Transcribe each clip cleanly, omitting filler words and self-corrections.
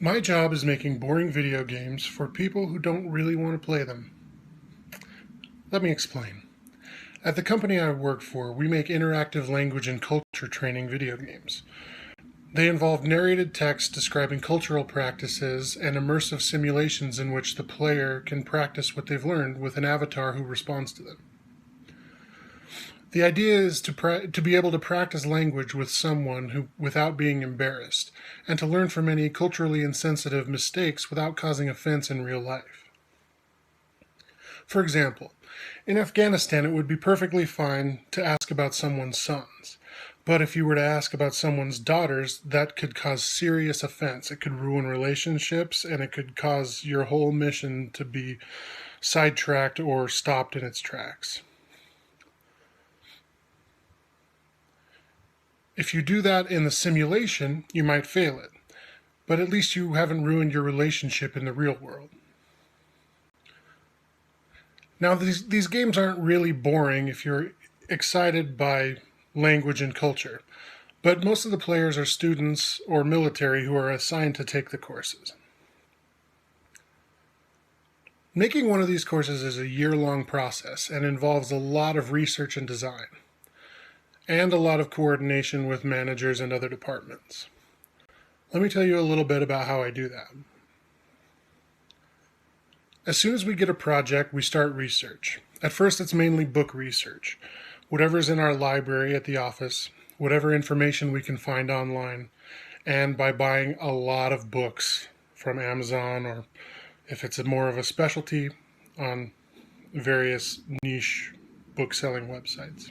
My job is making boring video games for people who don't really want to play them. Let me explain. At the company I work for, we make interactive language and culture training video games. They involve narrated text describing cultural practices and immersive simulations in which the player can practice what they've learned with an avatar who responds to them. The idea is to be able to practice language with someone without being embarrassed, and to learn from any culturally insensitive mistakes without causing offense in real life. For example, in Afghanistan it would be perfectly fine to ask about someone's sons, but if you were to ask about someone's daughters, that could cause serious offense. It could ruin relationships, and it could cause your whole mission to be sidetracked or stopped in its tracks. If you do that in the simulation, you might fail it, but at least you haven't ruined your relationship in the real world. Now, these games aren't really boring if you're excited by language and culture, but most of the players are students or military who are assigned to take the courses. Making one of these courses is a year-long process and involves a lot of research and design, and a lot of coordination with managers and other departments. Let me tell you a little bit about how I do that. As soon as we get a project, we start research. At first, it's mainly book research. Whatever's in our library at the office, whatever information we can find online, and by buying a lot of books from Amazon, or if it's more of a specialty, on various niche book-selling websites.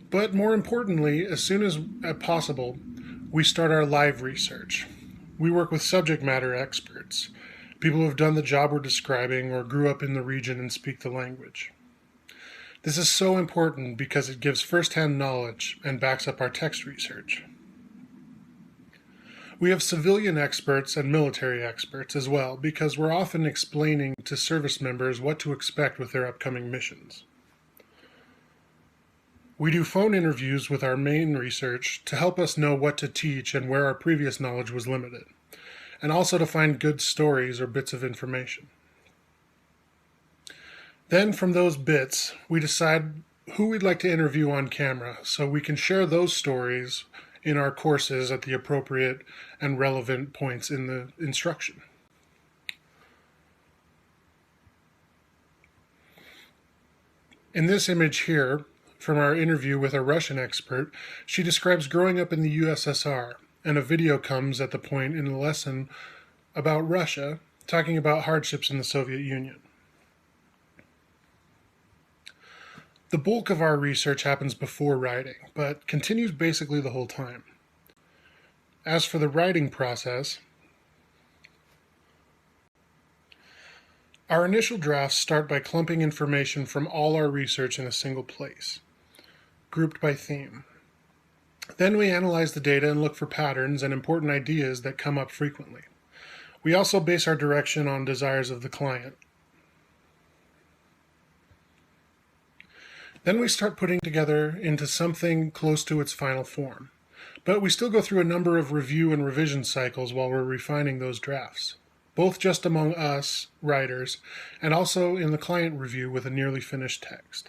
But more importantly, as soon as possible, we start our live research. We work with subject matter experts, people who have done the job we're describing or grew up in the region and speak the language. This is so important because it gives first-hand knowledge and backs up our text research. We have civilian experts and military experts as well, because we're often explaining to service members what to expect with their upcoming missions. We do phone interviews with our main research to help us know what to teach and where our previous knowledge was limited, and also to find good stories or bits of information. Then from those bits, we decide who we'd like to interview on camera so we can share those stories in our courses at the appropriate and relevant points in the instruction. In this image here, from our interview with a Russian expert, she describes growing up in the USSR, and a video comes at the point in the lesson about Russia, talking about hardships in the Soviet Union. The bulk of our research happens before writing, but continues basically the whole time. As for the writing process, our initial drafts start by clumping information from all our research in a single place, grouped by theme. Then we analyze the data and look for patterns and important ideas that come up frequently. We also base our direction on desires of the client. Then we start putting together into something close to its final form. But we still go through a number of review and revision cycles while we're refining those drafts, both just among us, writers, and also in the client review with a nearly finished text.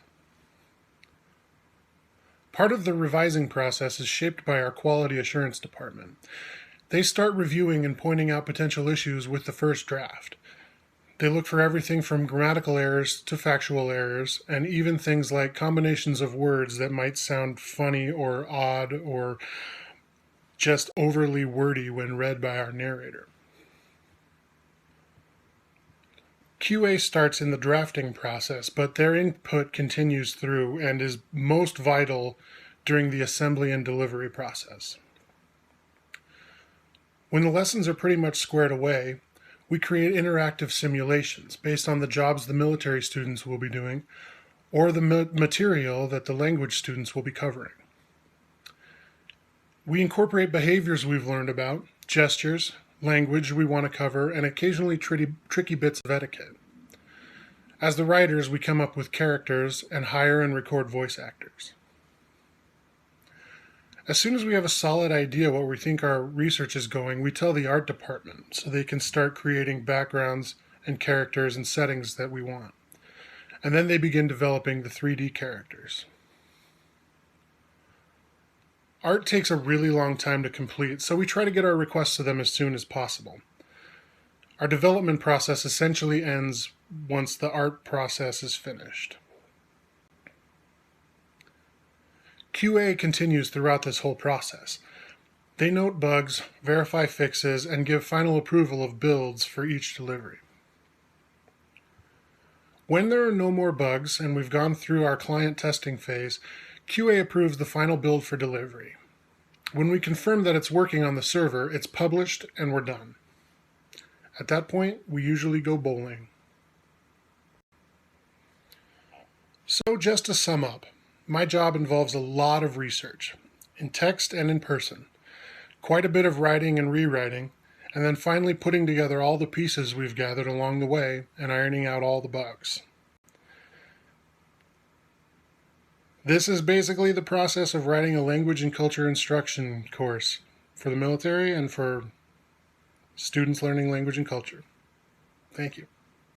Part of the revising process is shaped by our quality assurance department. They start reviewing and pointing out potential issues with the first draft. They look for everything from grammatical errors to factual errors, and even things like combinations of words that might sound funny or odd or just overly wordy when read by our narrator. QA starts in the drafting process, but their input continues through and is most vital during the assembly and delivery process. When the lessons are pretty much squared away, we create interactive simulations based on the jobs the military students will be doing or the material that the language students will be covering. We incorporate behaviors we've learned about, gestures, language we want to cover, and occasionally tricky bits of etiquette. As the writers, we come up with characters and hire and record voice actors. As soon as we have a solid idea what we think our research is going, we tell the art department so they can start creating backgrounds and characters and settings that we want. And then they begin developing the 3D characters. Art takes a really long time to complete, so we try to get our requests to them as soon as possible. Our development process essentially ends once the art process is finished. QA continues throughout this whole process. They note bugs, verify fixes, and give final approval of builds for each delivery. When there are no more bugs and we've gone through our client testing phase, QA approves the final build for delivery. When we confirm that it's working on the server, it's published and we're done. At that point, we usually go bowling. So just to sum up, my job involves a lot of research, in text and in person, quite a bit of writing and rewriting, and then finally putting together all the pieces we've gathered along the way and ironing out all the bugs. This is basically the process of writing a language and culture instruction course for the military and for students learning language and culture. Thank you.